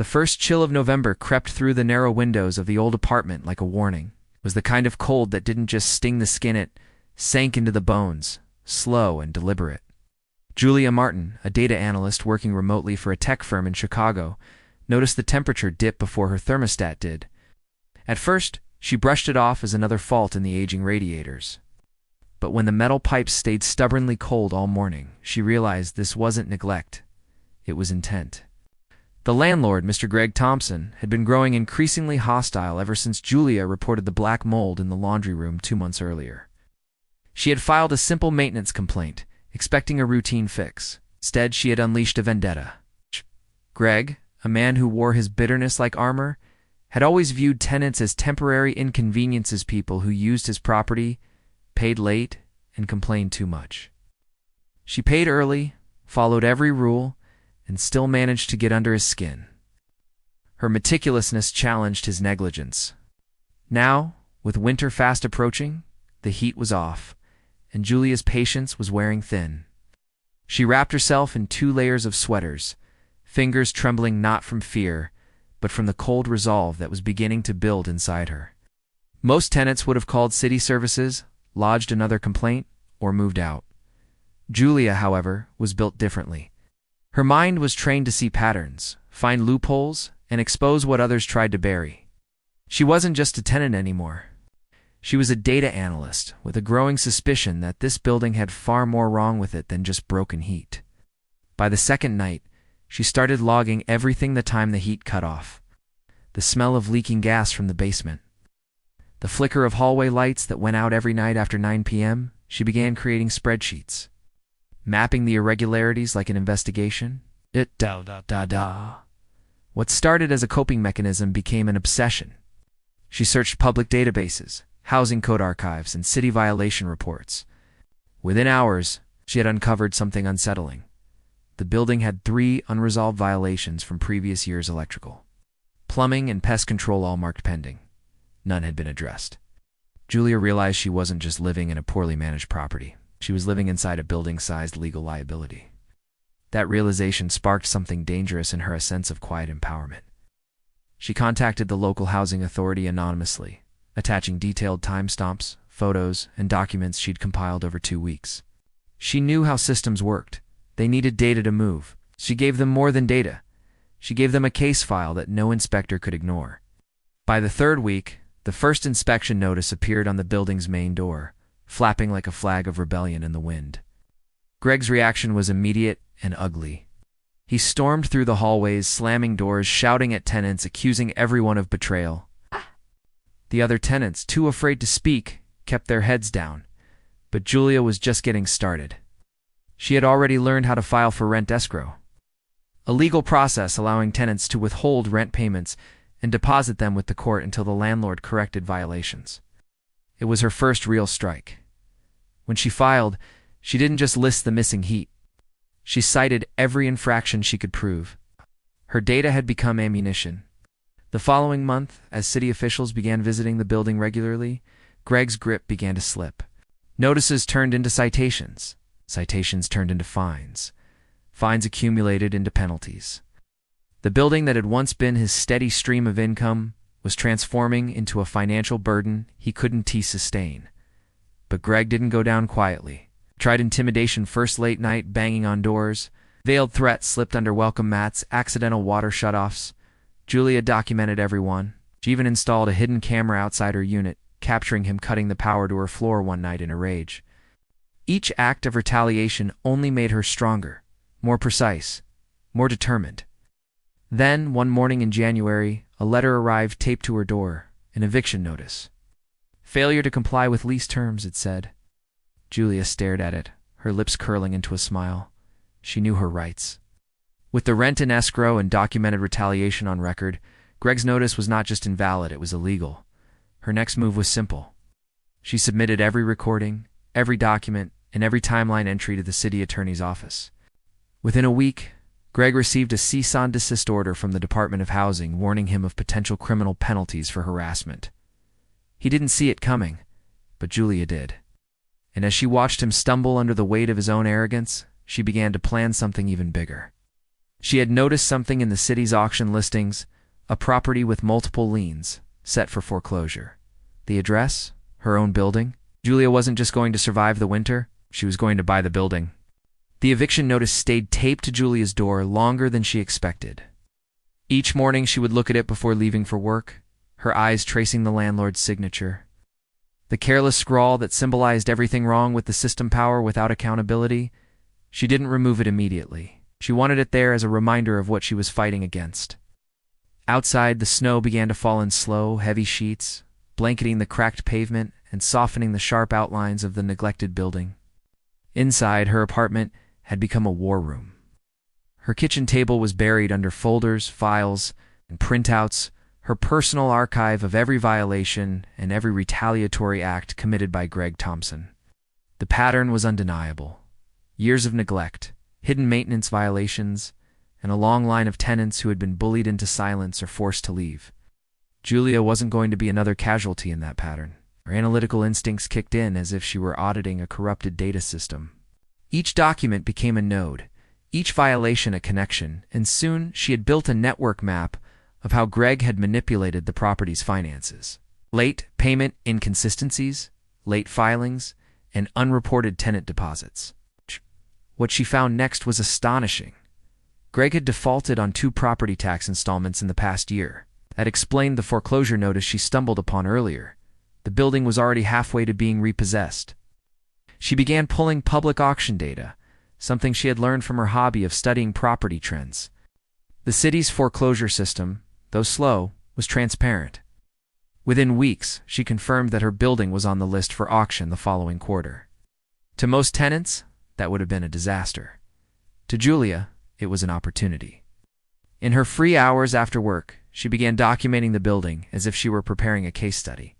The first chill of November crept through the narrow windows of the old apartment like a warning. It was the kind of cold that didn't just sting the skin, it sank into the bones, slow and deliberate. Julia Martin, a data analyst working remotely for a tech firm in Chicago, noticed the temperature dip before her thermostat did. At first, she brushed it off as another fault in the aging radiators. But when the metal pipes stayed stubbornly cold all morning, she realized this wasn't neglect. It was intent. The landlord, Mr. Greg Thompson, had been growing increasingly hostile ever since Julia reported the black mold in the laundry room 2 months earlier. She had filed a simple maintenance complaint, expecting a routine fix. Instead, she had unleashed a vendetta. Greg, a man who wore his bitterness like armor, had always viewed tenants as temporary inconveniences, people who used his property, paid late, and complained too much. She paid early, followed every rule, and still managed to get under his skin. Her meticulousness challenged his negligence. Now, with winter fast approaching, the heat was off, and Julia's patience was wearing thin. She wrapped herself in 2 layers of sweaters, fingers trembling not from fear, but from the cold resolve that was beginning to build inside her. Most tenants would have called city services, lodged another complaint, or moved out. Julia, however, was built differently. Her mind was trained to see patterns, find loopholes, and expose what others tried to bury. She wasn't just a tenant anymore. She was a data analyst with a growing suspicion that this building had far more wrong with it than just broken heat. By the second night, she started logging everything: the time the heat cut off, the smell of leaking gas from the basement, the flicker of hallway lights that went out every night after 9 p.m. She began creating spreadsheets, mapping the irregularities like an investigation. What started as a coping mechanism became an obsession. She searched public databases, housing code archives, and city violation reports. Within hours, she had uncovered something unsettling. The building had 3 unresolved violations from previous year's electrical. Plumbing and pest control all marked pending. None had been addressed. Julia realized she wasn't just living in a poorly managed property. She was living inside a building-sized legal liability. That realization sparked something dangerous in her, a sense of quiet empowerment. She contacted the local housing authority anonymously, attaching detailed timestamps, photos, and documents she'd compiled over 2 weeks. She knew how systems worked. They needed data to move. She gave them more than data. She gave them a case file that no inspector could ignore. By the 3rd week, the first inspection notice appeared on the building's main door, flapping like a flag of rebellion in the wind. Greg's reaction was immediate and ugly. He stormed through the hallways, slamming doors, shouting at tenants, accusing everyone of betrayal. The other tenants, too afraid to speak, kept their heads down. But Julia was just getting started. She had already learned how to file for rent escrow, a legal process allowing tenants to withhold rent payments and deposit them with the court until the landlord corrected violations. It was her first real strike. When she filed, she didn't just list the missing heat. She cited every infraction she could prove. Her data had become ammunition. The following month, as city officials began visiting the building regularly, Greg's grip began to slip. Notices turned into citations. Citations turned into fines. Fines accumulated into penalties. The building that had once been his steady stream of income was transforming into a financial burden he couldn't sustain. But Greg didn't go down quietly. Tried intimidation first, late night banging on doors, veiled threats slipped under welcome mats, accidental water shutoffs. Julia documented every one. She even installed a hidden camera outside her unit, capturing him cutting the power to her floor one night in a rage. Each act of retaliation only made her stronger, more precise, more determined. Then, one morning in January, a letter arrived taped to her door, an eviction notice. Failure to comply with lease terms, it said. Julia stared at it, her lips curling into a smile. She knew her rights. With the rent in escrow and documented retaliation on record, Greg's notice was not just invalid, it was illegal. Her next move was simple. She submitted every recording, every document, and every timeline entry to the city attorney's office. Within a week, Greg received a cease and desist order from the Department of Housing warning him of potential criminal penalties for harassment. He didn't see it coming, but Julia did. And as she watched him stumble under the weight of his own arrogance, she began to plan something even bigger. She had noticed something in the city's auction listings, a property with multiple liens, set for foreclosure. The address? Her own building? Julia wasn't just going to survive the winter, she was going to buy the building. The eviction notice stayed taped to Julia's door longer than she expected. Each morning she would look at it before leaving for work, her eyes tracing the landlord's signature. The careless scrawl that symbolized everything wrong with the system power without accountability. She didn't remove it immediately. She wanted it there as a reminder of what she was fighting against. Outside, the snow began to fall in slow, heavy sheets, blanketing the cracked pavement and softening the sharp outlines of the neglected building. Inside, her apartment had become a war room. Her kitchen table was buried under folders, files, and printouts, her personal archive of every violation and every retaliatory act committed by Greg Thompson. The pattern was undeniable. Years of neglect, hidden maintenance violations, and a long line of tenants who had been bullied into silence or forced to leave. Julia wasn't going to be another casualty in that pattern. Her analytical instincts kicked in as if she were auditing a corrupted data system. Each document became a node, each violation a connection, and soon she had built a network map of how Greg had manipulated the property's finances. Late payment inconsistencies, late filings, and unreported tenant deposits. What she found next was astonishing. Greg had defaulted on 2 property tax installments in the past year. That explained the foreclosure notice she stumbled upon earlier. The building was already halfway to being repossessed. She began pulling public auction data, something she had learned from her hobby of studying property trends. The city's foreclosure system, though slow, was transparent. Within weeks, she confirmed that her building was on the list for auction the following quarter. To most tenants, that would have been a disaster. To Julia, it was an opportunity. In her free hours after work, she began documenting the building as if she were preparing a case study.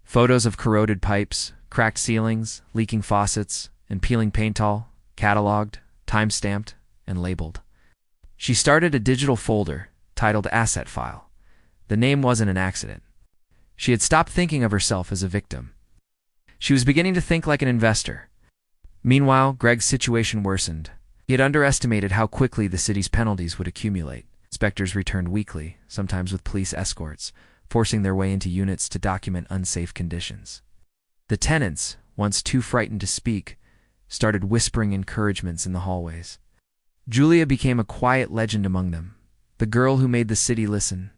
Photos of corroded pipes, cracked ceilings, leaking faucets, and peeling paint all, cataloged, time-stamped, and labeled. She started a digital folder titled Asset File. The name wasn't an accident. She had stopped thinking of herself as a victim. She was beginning to think like an investor. Meanwhile, Greg's situation worsened. He had underestimated how quickly the city's penalties would accumulate. Inspectors returned weekly, sometimes with police escorts, forcing their way into units to document unsafe conditions. The tenants, once too frightened to speak, started whispering encouragements in the hallways. Julia became a quiet legend among them, the girl who made the city listen.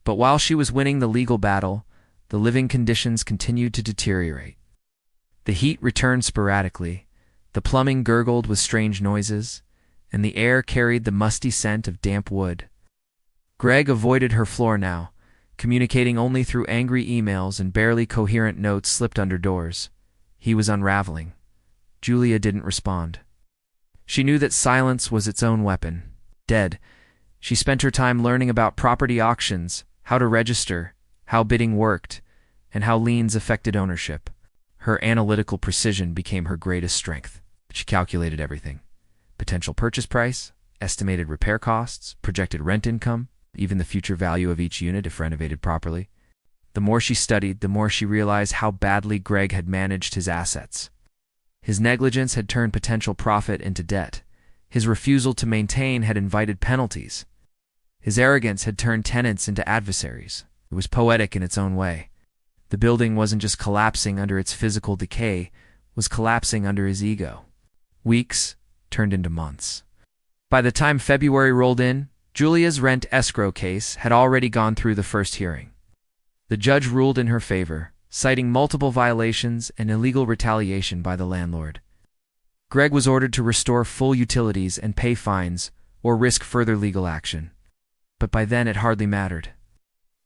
But while she was winning the legal battle, the living conditions continued to deteriorate. The heat returned sporadically, the plumbing gurgled with strange noises, and the air carried the musty scent of damp wood. Greg avoided her floor now, communicating only through angry emails and barely coherent notes slipped under doors. He was unraveling. Julia didn't respond. She knew that silence was its own weapon. Dead, she spent her time learning about property auctions, how to register, how bidding worked, and how liens affected ownership. Her analytical precision became her greatest strength. She calculated everything. Potential purchase price, estimated repair costs, projected rent income, even the future value of each unit if renovated properly. The more she studied, the more she realized how badly Greg had managed his assets. His negligence had turned potential profit into debt. His refusal to maintain had invited penalties. His arrogance had turned tenants into adversaries. It was poetic in its own way. The building wasn't just collapsing under its physical decay, it was collapsing under his ego. Weeks turned into months. By the time February rolled in, Julia's rent escrow case had already gone through the first hearing. The judge ruled in her favor, citing multiple violations and illegal retaliation by the landlord. Greg was ordered to restore full utilities and pay fines or risk further legal action. But by then it hardly mattered.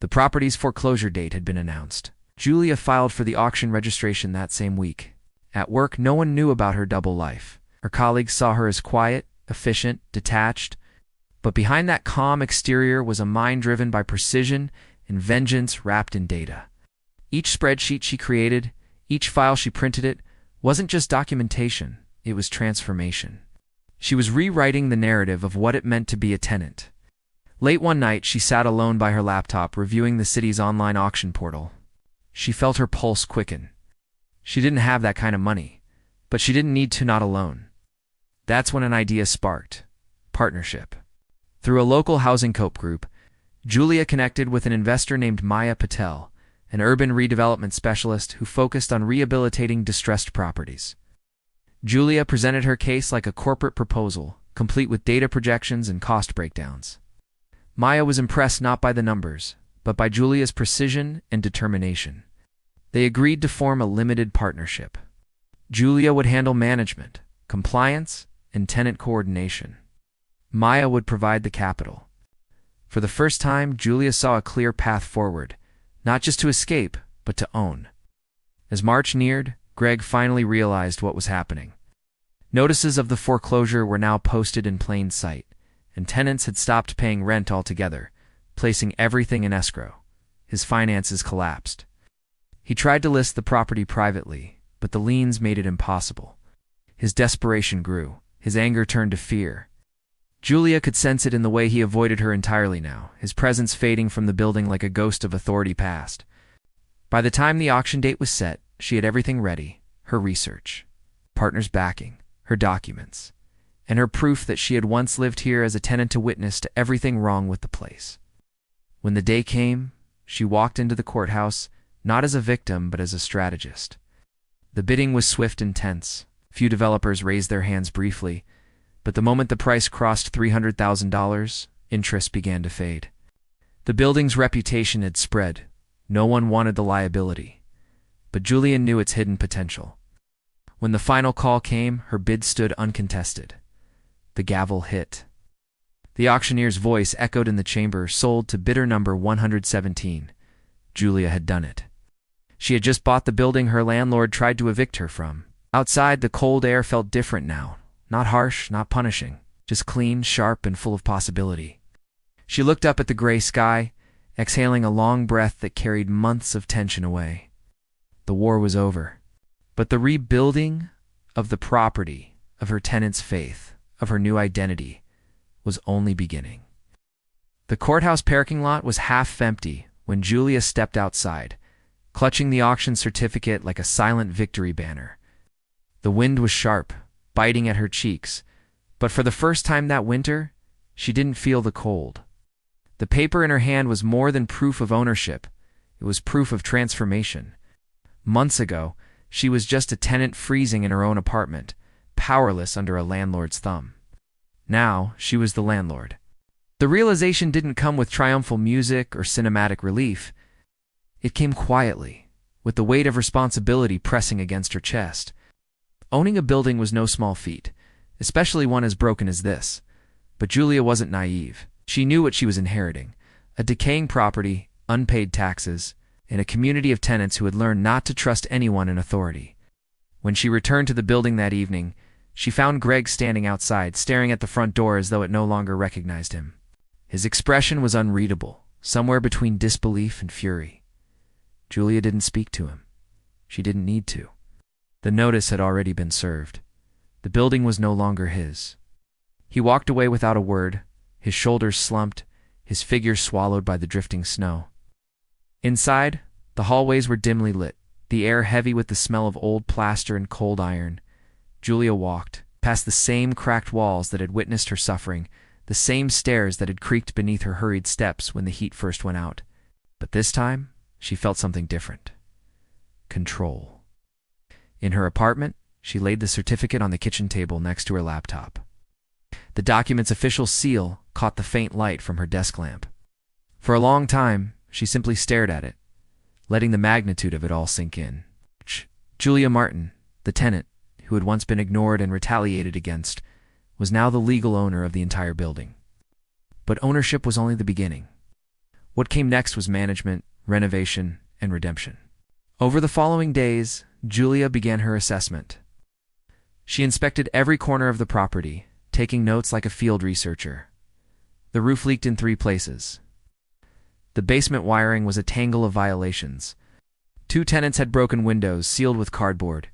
The property's foreclosure date had been announced. Julia filed for the auction registration that same week. At work, no one knew about her double life. Her colleagues saw her as quiet, efficient, detached. But behind that calm exterior was a mind driven by precision and vengeance wrapped in data. Each spreadsheet she created, each file she printed it, wasn't just documentation, it was transformation. She was rewriting the narrative of what it meant to be a tenant. Late one night, she sat alone by her laptop reviewing the city's online auction portal. She felt her pulse quicken. She didn't have that kind of money, but she didn't need to not alone. That's when an idea sparked. Partnership. Through a local housing coop group, Julia connected with an investor named Maya Patel, an urban redevelopment specialist who focused on rehabilitating distressed properties. Julia presented her case like a corporate proposal, complete with data projections and cost breakdowns. Maya was impressed not by the numbers, but by Julia's precision and determination. They agreed to form a limited partnership. Julia would handle management, compliance, and tenant coordination. Maya would provide the capital. For the first time, Julia saw a clear path forward, not just to escape, but to own. As March neared, Greg finally realized what was happening. Notices of the foreclosure were now posted in plain sight, and tenants had stopped paying rent altogether, placing everything in escrow. His finances collapsed. He tried to list the property privately, but the liens made it impossible. His desperation grew. His anger turned to fear. Julia could sense it in the way he avoided her entirely now, his presence fading from the building like a ghost of authority past. By the time the auction date was set, she had everything ready: her research, partners' backing, her documents, and her proof that she had once lived here as a tenant, to witness to everything wrong with the place. When the day came, she walked into the courthouse, not as a victim but as a strategist. The bidding was swift and tense. Few developers raised their hands briefly, but the moment the price crossed $300,000, interest began to fade. The building's reputation had spread. No one wanted the liability, but Julia knew its hidden potential. When the final call came, her bid stood uncontested. The gavel hit. The auctioneer's voice echoed in the chamber: sold to bidder number 117. Julia had done it. She had just bought the building her landlord tried to evict her from. Outside, the cold air felt different now. Not harsh, not punishing, just clean, sharp, and full of possibility. She looked up at the gray sky, exhaling a long breath that carried months of tension away. The war was over, but the rebuilding of the property, of her tenant's faith, of her new identity, was only beginning. The courthouse parking lot was half empty when Julia stepped outside, clutching the auction certificate like a silent victory banner. The wind was sharp, biting at her cheeks, but for the first time that winter, she didn't feel the cold. The paper in her hand was more than proof of ownership. It was proof of transformation. Months ago, she was just a tenant freezing in her own apartment, powerless under a landlord's thumb. Now, she was the landlord. The realization didn't come with triumphal music or cinematic relief. It came quietly, with the weight of responsibility pressing against her chest. Owning a building was no small feat, especially one as broken as this. But Julia wasn't naive. She knew what she was inheriting: a decaying property, unpaid taxes, and a community of tenants who had learned not to trust anyone in authority. When she returned to the building that evening, she found Greg standing outside, staring at the front door as though it no longer recognized him. His expression was unreadable, somewhere between disbelief and fury. Julia didn't speak to him. She didn't need to. The notice had already been served. The building was no longer his. He walked away without a word, his shoulders slumped, his figure swallowed by the drifting snow. Inside, the hallways were dimly lit, the air heavy with the smell of old plaster and cold iron. Julia walked, past the same cracked walls that had witnessed her suffering, the same stairs that had creaked beneath her hurried steps when the heat first went out. But this time, she felt something different. Control. In her apartment, she laid the certificate on the kitchen table next to her laptop. The document's official seal caught the faint light from her desk lamp. For a long time, she simply stared at it, letting the magnitude of it all sink in. Julia Martin, the tenant, who had once been ignored and retaliated against, was now the legal owner of the entire building. But ownership was only the beginning. What came next was management, renovation, and redemption. Over the following days, Julia began her assessment. She inspected every corner of the property, taking notes like a field researcher. The roof leaked in 3 places. The basement wiring was a tangle of violations. 2 tenants had broken windows, sealed with cardboard.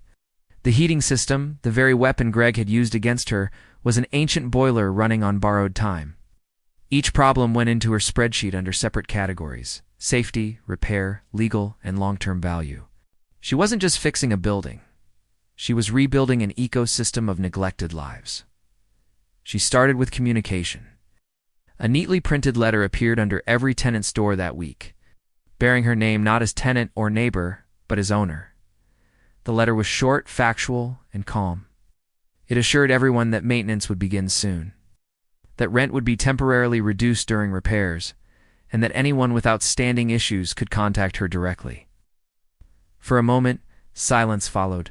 The heating system, the very weapon Greg had used against her, was an ancient boiler running on borrowed time. Each problem went into her spreadsheet under separate categories: safety, repair, legal, and long-term value. She wasn't just fixing a building. She was rebuilding an ecosystem of neglected lives. She started with communication. A neatly printed letter appeared under every tenant's door that week, bearing her name not as tenant or neighbor, but as owner. The letter was short, factual, and calm. It assured everyone that maintenance would begin soon, that rent would be temporarily reduced during repairs, and that anyone with outstanding issues could contact her directly. For a moment, silence followed.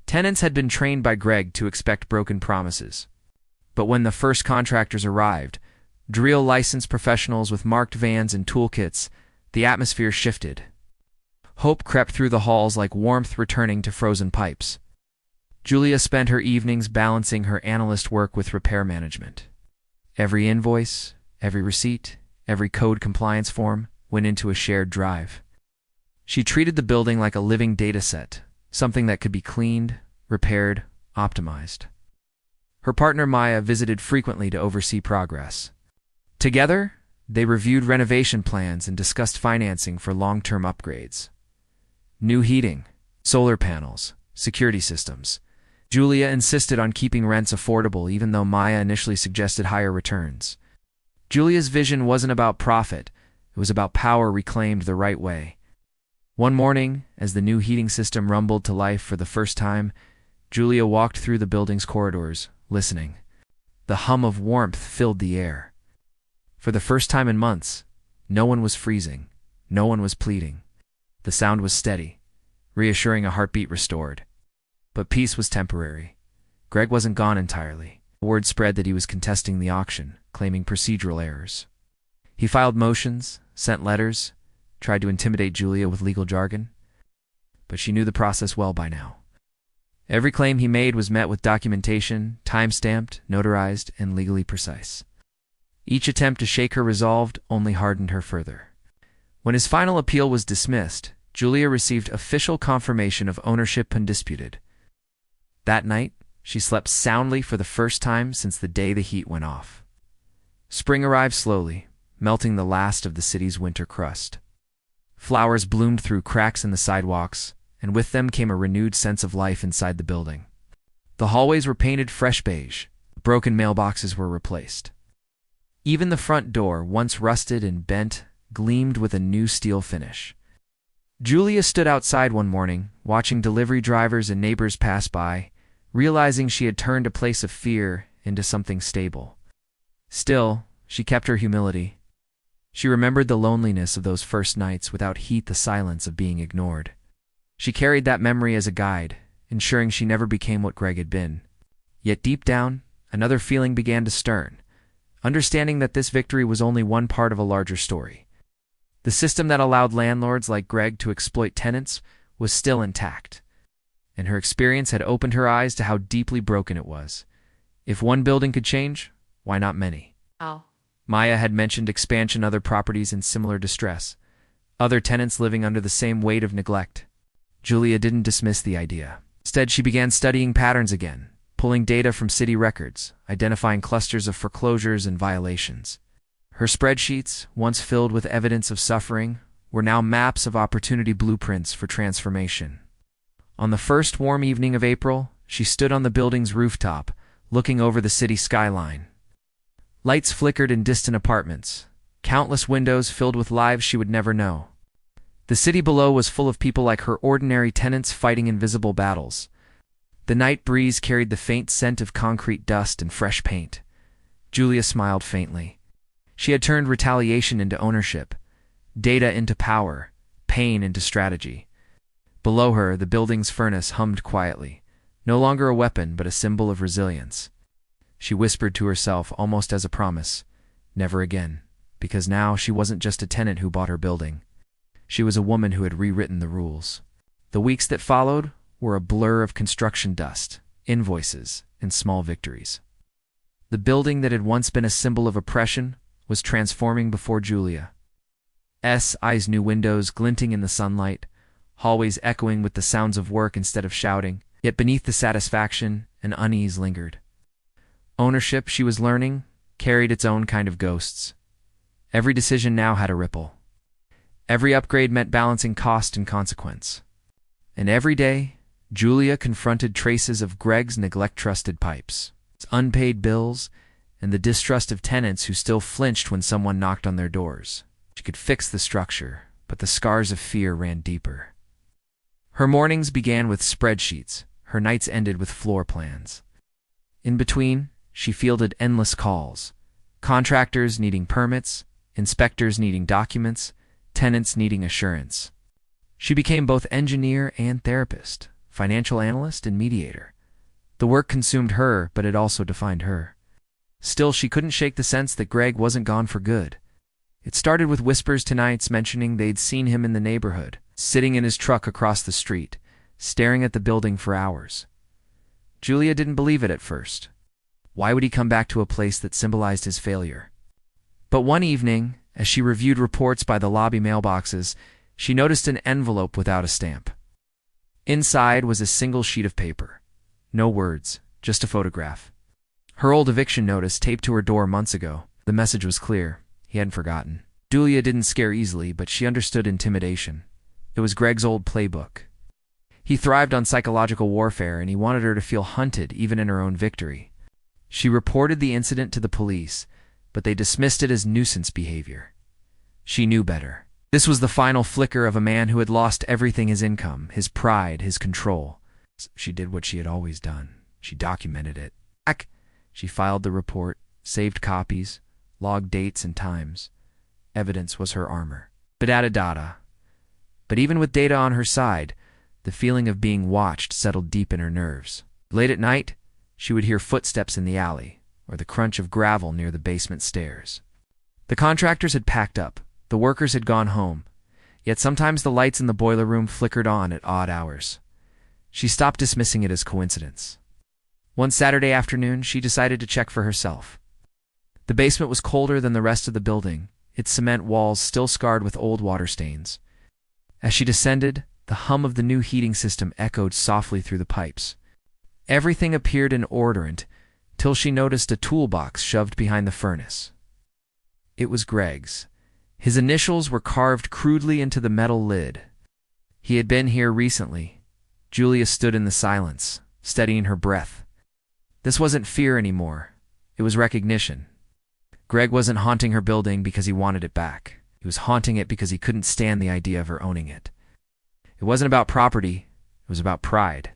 Tenants had been trained by Greg to expect broken promises. But when the first contractors arrived, drill licensed professionals with marked vans and toolkits, the atmosphere shifted. Hope crept through the halls like warmth returning to frozen pipes. Julia spent her evenings balancing her analyst work with repair management. Every invoice, every receipt, every code compliance form went into a shared drive. She treated the building like a living data set, something that could be cleaned, repaired, optimized. Her partner Maya visited frequently to oversee progress. Together, they reviewed renovation plans and discussed financing for long-term upgrades. New heating, solar panels, security systems. Julia insisted on keeping rents affordable even though Maya initially suggested higher returns. Julia's vision wasn't about profit, it was about power reclaimed the right way. One morning, as the new heating system rumbled to life for the first time, Julia walked through the building's corridors, listening. The hum of warmth filled the air. For the first time in months, no one was freezing, no one was pleading. The sound was steady, reassuring a heartbeat restored. But peace was temporary. Greg wasn't gone entirely. Word spread that he was contesting the auction, claiming procedural errors. He filed motions, sent letters, tried to intimidate Julia with legal jargon. But she knew the process well by now. Every claim he made was met with documentation, time-stamped, notarized, and legally precise. Each attempt to shake her resolve only hardened her further. When his final appeal was dismissed, Julia received official confirmation of ownership undisputed. That night, she slept soundly for the first time since the day the heat went off. Spring arrived slowly, melting the last of the city's winter crust. Flowers bloomed through cracks in the sidewalks, and with them came a renewed sense of life inside the building. The hallways were painted fresh beige, broken mailboxes were replaced. Even the front door, once rusted and bent, gleamed with a new steel finish. Julia stood outside one morning, watching delivery drivers and neighbors pass by, realizing she had turned a place of fear into something stable. Still, she kept her humility. She remembered the loneliness of those first nights without heat, the silence of being ignored. She carried that memory as a guide, ensuring she never became what Greg had been. Yet deep down, another feeling began to stir, understanding that this victory was only one part of a larger story. The system that allowed landlords like Greg to exploit tenants was still intact, and her experience had opened her eyes to how deeply broken it was. If one building could change, why not many? Maya had mentioned expansion, other properties in similar distress, other tenants living under the same weight of neglect. Julia didn't dismiss the idea. Instead, she began studying patterns again, pulling data from city records, identifying clusters of foreclosures and violations. Her spreadsheets, once filled with evidence of suffering, were now maps of opportunity, blueprints for transformation. On the first warm evening of April, she stood on the building's rooftop, looking over the city skyline. Lights flickered in distant apartments, countless windows filled with lives she would never know. The city below was full of people like her, ordinary tenants fighting invisible battles. The night breeze carried the faint scent of concrete dust and fresh paint. Julia smiled faintly. She had turned retaliation into ownership, data into power, pain into strategy. Below her, the building's furnace hummed quietly, no longer a weapon but a symbol of resilience. She whispered to herself almost as a promise, never again, because now she wasn't just a tenant who bought her building. She was a woman who had rewritten the rules. The weeks that followed were a blur of construction dust, invoices, and small victories. The building that had once been a symbol of oppression was transforming before Julia's eyes, new windows glinting in the sunlight, hallways echoing with the sounds of work instead of shouting, yet beneath the satisfaction, an unease lingered. Ownership, she was learning, carried its own kind of ghosts. Every decision now had a ripple. Every upgrade meant balancing cost and consequence. And every day, Julia confronted traces of Greg's neglect, trusted pipes, unpaid bills, and the distrust of tenants who still flinched when someone knocked on their doors. She could fix the structure, but the scars of fear ran deeper. Her mornings began with spreadsheets. Her nights ended with floor plans. In between, she fielded endless calls. Contractors needing permits, inspectors needing documents, tenants needing assurance. She became both engineer and therapist, financial analyst and mediator. The work consumed her, but it also defined her. Still, she couldn't shake the sense that Greg wasn't gone for good. It started with whispers to nights mentioning they'd seen him in the neighborhood, sitting in his truck across the street, staring at the building for hours. Julia didn't believe it at first. Why would he come back to a place that symbolized his failure? But one evening, as she reviewed reports by the lobby mailboxes, she noticed an envelope without a stamp. Inside was a single sheet of paper. No words, just a photograph. Her old eviction notice taped to her door months ago. The message was clear. He hadn't forgotten. Julia didn't scare easily, but she understood intimidation. It was Greg's old playbook. He thrived on psychological warfare, and he wanted her to feel hunted even in her own victory. She reported the incident to the police, but they dismissed it as nuisance behavior. She knew better. This was the final flicker of a man who had lost everything: his income, his pride, his control. She did what she had always done. She documented it. She filed the report, saved copies, logged dates and times. Evidence was her armor. Data. But even with data on her side, the feeling of being watched settled deep in her nerves. Late at night, she would hear footsteps in the alley, or the crunch of gravel near the basement stairs. The contractors had packed up. The workers had gone home. Yet sometimes the lights in the boiler room flickered on at odd hours. She stopped dismissing it as coincidence. One Saturday afternoon, she decided to check for herself. The basement was colder than the rest of the building, its cement walls still scarred with old water stains. As she descended, the hum of the new heating system echoed softly through the pipes. Everything appeared in order till she noticed a toolbox shoved behind the furnace. It was Greg's. His initials were carved crudely into the metal lid. He had been here recently. Julia stood in the silence, steadying her breath. This wasn't fear anymore. It was recognition. Greg wasn't haunting her building because he wanted it back. He was haunting it because he couldn't stand the idea of her owning it. It wasn't about property. It was about pride.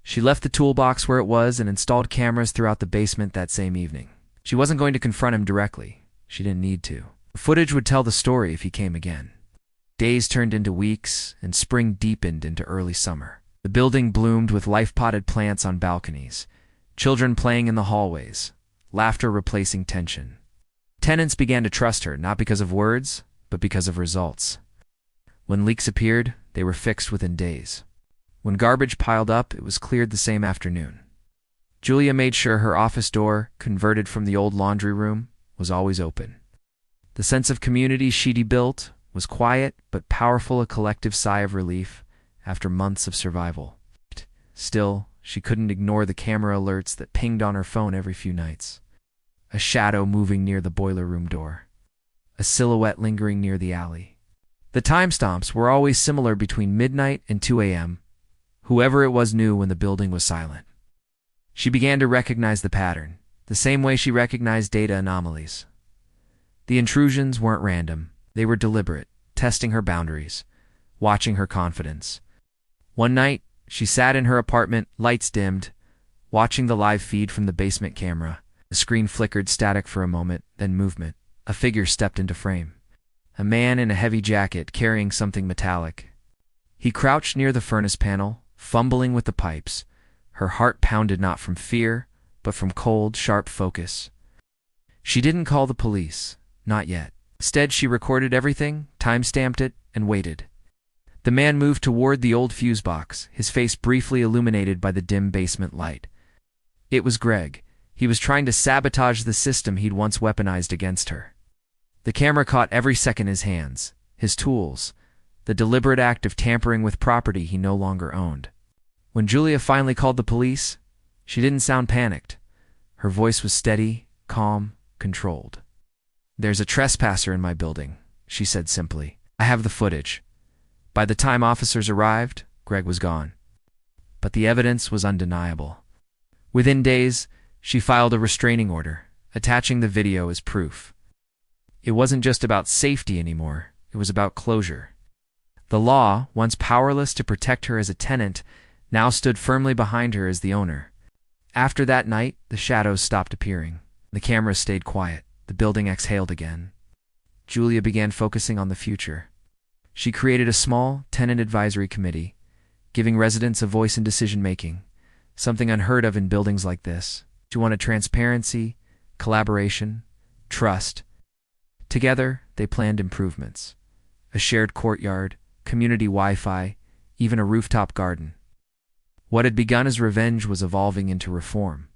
She left the toolbox where it was and installed cameras throughout the basement that same evening. She wasn't going to confront him directly. She didn't need to. The footage would tell the story if he came again. Days turned into weeks, and spring deepened into early summer. The building bloomed with life-potted plants on balconies, children playing in the hallways, laughter replacing tension. Tenants began to trust her, not because of words, but because of results. When leaks appeared, they were fixed within days. When garbage piled up, it was cleared the same afternoon. Julia made sure her office door, converted from the old laundry room, was always open. The sense of community she'd built was quiet but powerful, a collective sigh of relief after months of survival. Still, she couldn't ignore the camera alerts that pinged on her phone every few nights. A shadow moving near the boiler room door. A silhouette lingering near the alley. The timestamps were always similar, between midnight and 2 a.m. Whoever it was knew when the building was silent. She began to recognize the pattern, the same way she recognized data anomalies. The intrusions weren't random. They were deliberate, testing her boundaries, watching her confidence. One night, she sat in her apartment, lights dimmed, watching the live feed from the basement camera. The screen flickered static for a moment, then movement. A figure stepped into frame. A man in a heavy jacket carrying something metallic. He crouched near the furnace panel, fumbling with the pipes. Her heart pounded, not from fear, but from cold, sharp focus. She didn't call the police. Not yet. Instead, she recorded everything, time-stamped it, and waited. The man moved toward the old fuse box, his face briefly illuminated by the dim basement light. It was Greg. He was trying to sabotage the system he'd once weaponized against her. The camera caught every second his hands, his tools, the deliberate act of tampering with property he no longer owned. When Julia finally called the police, she didn't sound panicked. Her voice was steady, calm, controlled. "There's a trespasser in my building," she said simply. "I have the footage." By the time officers arrived, Greg was gone. But the evidence was undeniable. Within days, she filed a restraining order, attaching the video as proof. It wasn't just about safety anymore, it was about closure. The law, once powerless to protect her as a tenant, now stood firmly behind her as the owner. After that night, the shadows stopped appearing. The cameras stayed quiet. The building exhaled again. Julia began focusing on the future. She created a small tenant advisory committee, giving residents a voice in decision-making, something unheard of in buildings like this. She wanted transparency, collaboration, trust. Together, they planned improvements. A shared courtyard, community Wi-Fi, even a rooftop garden. What had begun as revenge was evolving into reform.